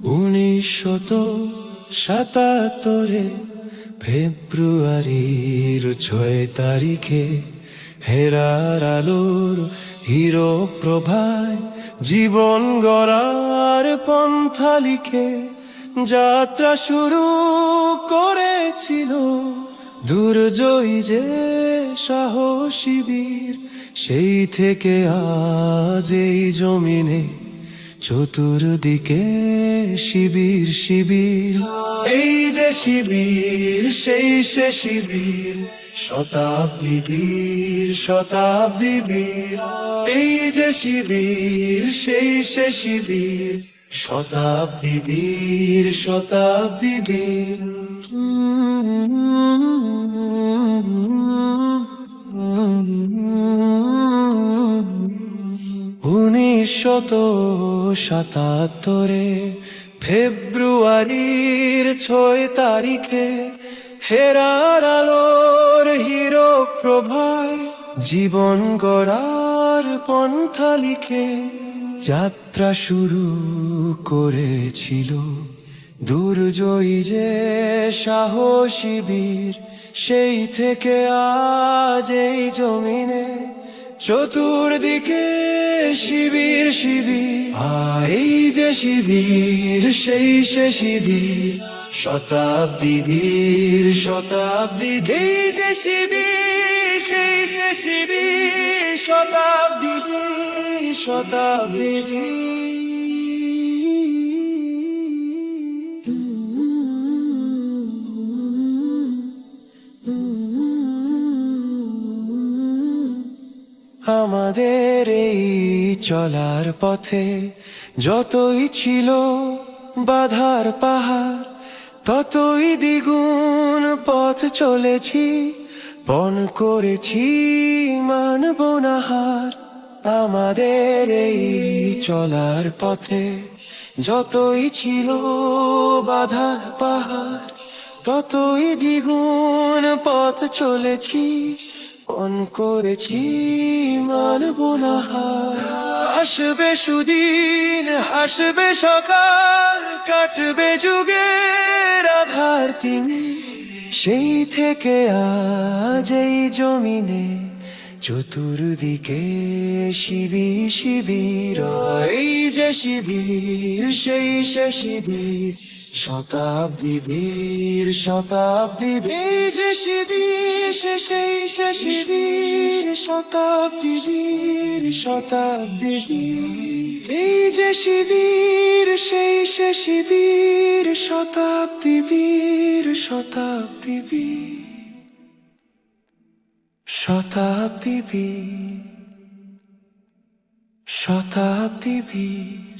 উনিশশত ৭৭ ফেব্রুয়ারির ৬ তারিখে হেরার আলোর হিরো প্রভায় জীবন গড়ার পন্থা লিখে যাত্রা শুরু করেছিল দুর্জয়ী যে সাহসী বীর। সেই থেকে আজ এই জমিনে চতুর্দিকে শিবির শিবির। এই যে শিবির সেই সে শিবির, শতাব্দী বীর শতাব্দী বীর। এই যে শিবির সেই সে শিবির, শতাব্দী বীর শতাব্দী বীর। ১৯৭৭ ফেব্রুয়ারির ৬ তারিখে হেরার আলোর হিরো প্রভায় জীবন গড়ার পন্থা লিখে যাত্রা শুরু করেছিল দুর্জয়ী যে সাহসী বীর। সেই থেকে আজ এই জমিনে চতুর্দিকে শিবির শিবির। এই যে শিবির সেই সে শিবির, শতাব্দী বীর শতাব্দী বীর। এই যে শিবির সেই সে শিবির, শতাব্দী বীর শতাব্দী বীর। আমাদের এই চলার পথে যতই ছিল বাধার পাহাড়, ততই দ্বিগুণ পথ চলেছি, পণ করেছি মানব না হার। আমাদের এই চলার পথে যতই ছিল বাধার পাহাড়, ততই দ্বিগুণ পথ চলেছি, পণ করেছি মানব না হার। আসবে সুদিন হাসবে সকাল, কাটবে যুগের আধার তিমি। সেই থেকে আজ এই জমিনে চতুর্দিকে শিবির শিবির। এই যে শিবির সেই সে শিবির, শতাব্দী বীর শতাব্দী বীর। যে শিবির সেই সে শিবির, শতাব্দী বীর শতাব্দী বীর। এই যে শিবির সেই সে শিবির, শতাব্দী বীর শতাব্দী বীর শতাব্দী বীর শতাব্দী বীর।